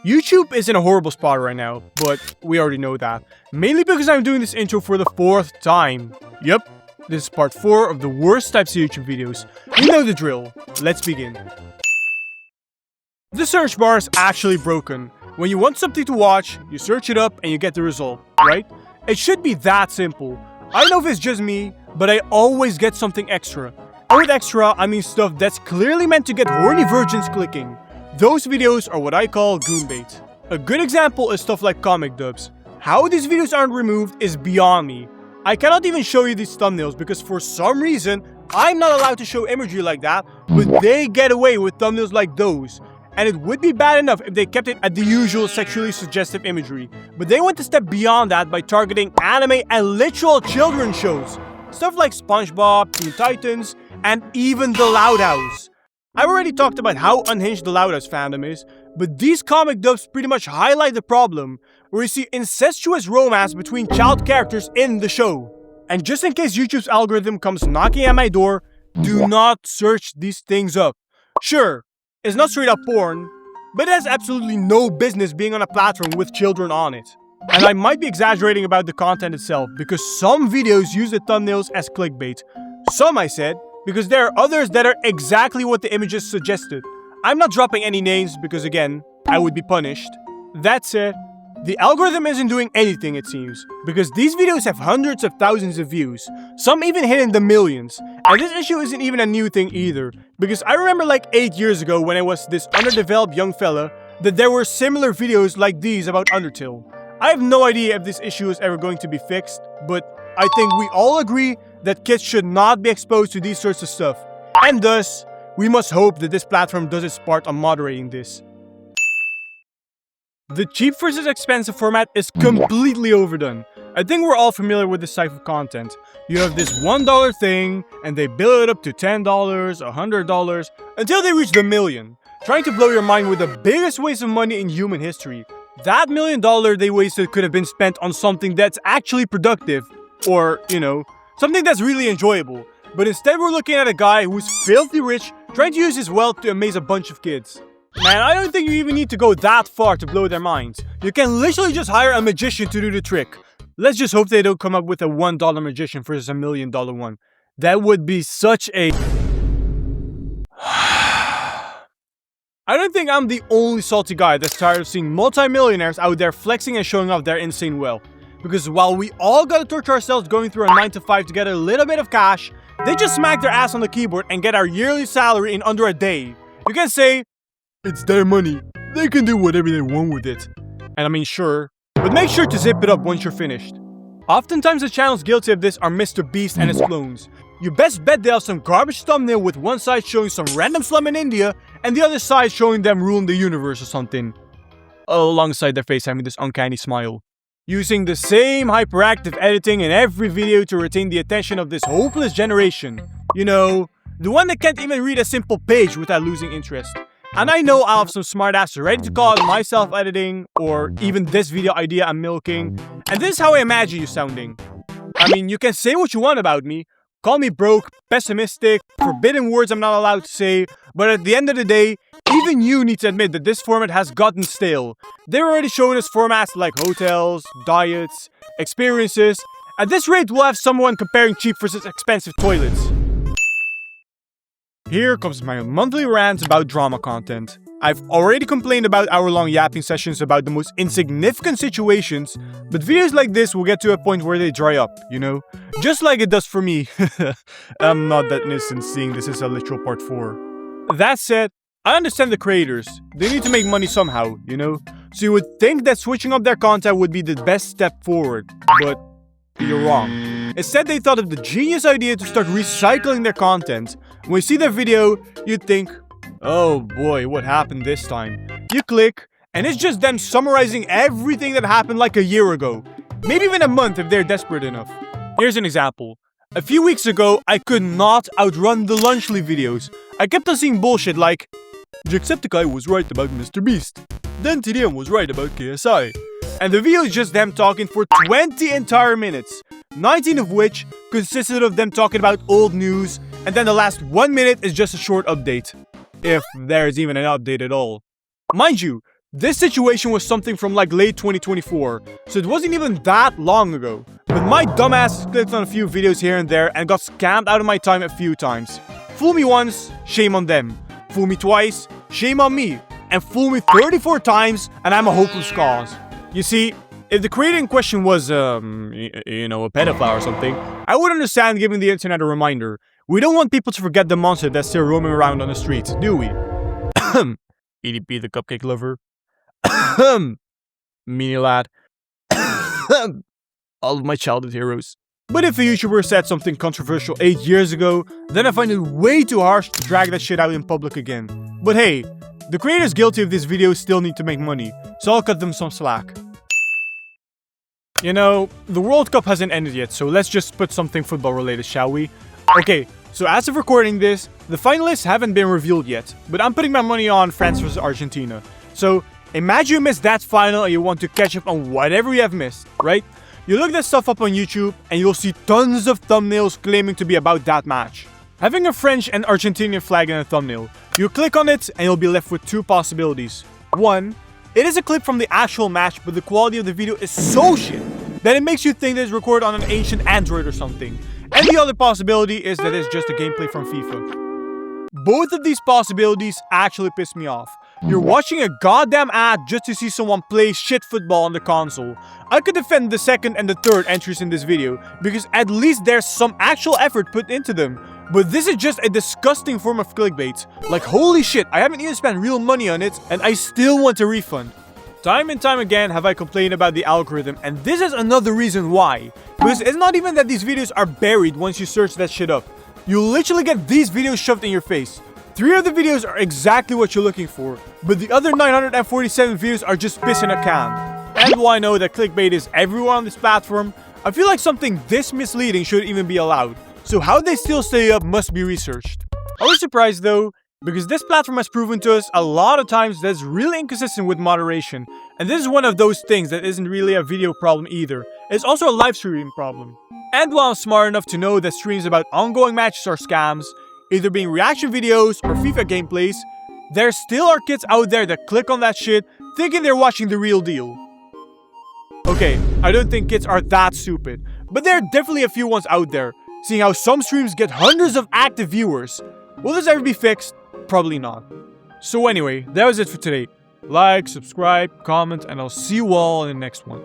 YouTube is in a horrible spot right now, but we already know that. Mainly because I'm doing this intro for the 4th time. Yep, this is part 4 of the worst types of YouTube videos. You know the drill. Let's begin. The search bar is actually broken. When you want something to watch, you search it up and you get the result, right? It should be that simple. I don't know if it's just me, but I always get something extra. And with extra, I mean stuff that's clearly meant to get horny virgins clicking. Those videos are what I call goonbait. A good example is stuff like comic dubs. How these videos aren't removed is beyond me. I cannot even show you these thumbnails because for some reason, I'm not allowed to show imagery like that, but they get away with thumbnails like those. And it would be bad enough if they kept it at the usual sexually suggestive imagery. But they went a step beyond that by targeting anime and literal children's shows. Stuff like SpongeBob, Teen Titans, and even The Loud House. I've already talked about how unhinged the Loud House fandom is, but these comic dubs pretty much highlight the problem, where you see incestuous romance between child characters in the show. And just in case YouTube's algorithm comes knocking at my door, do not search these things up. Sure, it's not straight up porn, but it has absolutely no business being on a platform with children on it. And I might be exaggerating about the content itself, because some videos use the thumbnails as clickbait. Some, I said, because there are others that are exactly what the images suggested. I'm not dropping any names because again, I would be punished. That said, the algorithm isn't doing anything it seems, because these videos have hundreds of thousands of views, some even hitting the millions. And this issue isn't even a new thing either, because I remember like 8 years ago when I was this underdeveloped young fella, that there were similar videos like these about Undertale. I have no idea if this issue is ever going to be fixed, but I think we all agree that kids should not be exposed to these sorts of stuff. And thus, we must hope that this platform does its part on moderating this. The cheap versus expensive format is completely overdone. I think we're all familiar with this type of content. You have this $1 thing, and they build it up to $10, $100, until they reach the million, trying to blow your mind with the biggest waste of money in human history. That $1 million they wasted could have been spent on something that's actually productive, or, you know, something that's really enjoyable. But instead we're looking at a guy who's filthy rich, trying to use his wealth to amaze a bunch of kids. Man, I don't think you even need to go that far to blow their minds. You can literally just hire a magician to do the trick. Let's just hope they don't come up with a $1 magician versus a $1 million one. That would be such a... I don't think I'm the only salty guy that's tired of seeing multi-millionaires out there flexing and showing off their insane wealth. Because while we all gotta torture ourselves going through a 9 to 5 to get a little bit of cash, they just smack their ass on the keyboard and get our yearly salary in under a day. You can say, it's their money, they can do whatever they want with it. And I mean sure, but make sure to zip it up once you're finished. Oftentimes the channels guilty of this are Mr. Beast and his clones. You best bet they have some garbage thumbnail with one side showing some random slum in India and the other side showing them ruling the universe or something. Alongside their face having this uncanny smile. Using the same hyperactive editing in every video to retain the attention of this hopeless generation. You know, the one that can't even read a simple page without losing interest. And I know I'll have some smartasses ready to call it my self-editing, or even this video idea I'm milking. And this is how I imagine you sounding. I mean, you can say what you want about me. Call me broke, pessimistic, forbidden words I'm not allowed to say, but at the end of the day, even you need to admit that this format has gotten stale. They're already showing us formats like hotels, diets, experiences. At this rate, we'll have someone comparing cheap versus expensive toilets. Here comes my monthly rant about drama content. I've already complained about hour-long yapping sessions about the most insignificant situations, but videos like this will get to a point where they dry up, you know? Just like it does for me. I'm not that innocent seeing this is a literal part 4. That said, I understand the creators. They need to make money somehow, you know? So you would think that switching up their content would be the best step forward, but you're wrong. Instead, they thought of the genius idea to start recycling their content. When you see their video, you'd think, oh boy, what happened this time? You click, and it's just them summarizing everything that happened like a year ago. Maybe even a month if they're desperate enough. Here's an example. A few weeks ago, I could not outrun the Lunchly videos. I kept on seeing bullshit like, Jacksepticeye was right about Mr. Beast. Then TDM was right about KSI. And the video is just them talking for 20 entire minutes. 19 of which consisted of them talking about old news, and then the last 1 minute is just a short update. If there's even an update at all. Mind you, This situation was something from like late 2024, so it wasn't even that long ago. But my dumbass clicked on a few videos here and there and got scammed out of my time a few times. Fool me once, shame on them. Fool me twice, shame on me. And fool me 34 times, and I'm a hopeless cause. You see, if the creator in question was, a pedophile or something, I would understand giving the internet a reminder. We don't want people to forget the monster that's still roaming around on the streets, do we? EDP the cupcake lover. Meanie lad. All of my childhood heroes. But if a YouTuber said something controversial 8 years ago, then I find it way too harsh to drag that shit out in public again. But hey, the creators guilty of this video still need to make money, so I'll cut them some slack. You know, the World Cup hasn't ended yet, so let's just put something football related, shall we? Okay, so as of recording this, the finalists haven't been revealed yet, but I'm putting my money on France vs Argentina. So, imagine you missed that final and you want to catch up on whatever you have missed, right? You look that stuff up on YouTube and you'll see tons of thumbnails claiming to be about that match. Having a French and Argentinian flag in a thumbnail, you click on it and you'll be left with two possibilities. One, it is a clip from the actual match, but the quality of the video is so shit that it makes you think that it's recorded on an ancient Android or something. And the other possibility is that it's just a gameplay from FIFA. Both of these possibilities actually piss me off. You're watching a goddamn ad just to see someone play shit football on the console. I could defend the second and the third entries in this video, because at least there's some actual effort put into them. But this is just a disgusting form of clickbait. Like, holy shit, I haven't even spent real money on it, and I still want a refund. Time and time again have I complained about the algorithm, and this is another reason why. Because it's not even that these videos are buried once you search that shit up. You literally get these videos shoved in your face. 3 of the videos are exactly what you're looking for, but the other 947 videos are just piss in a can. And while I know that clickbait is everywhere on this platform, I feel like something this misleading shouldn't even be allowed. So how they still stay up must be researched. I was surprised though, because this platform has proven to us a lot of times that it's really inconsistent with moderation. And this is one of those things that isn't really a video problem either. It's also a live streaming problem. And while I'm smart enough to know that streams about ongoing matches are scams, either being reaction videos or FIFA gameplays, there still are kids out there that click on that shit thinking they're watching the real deal. Okay, I don't think kids are that stupid, but there are definitely a few ones out there, seeing how some streams get hundreds of active viewers. Will this ever be fixed? Probably not. So anyway, that was it for today. Like, subscribe, comment, and I'll see you all in the next one.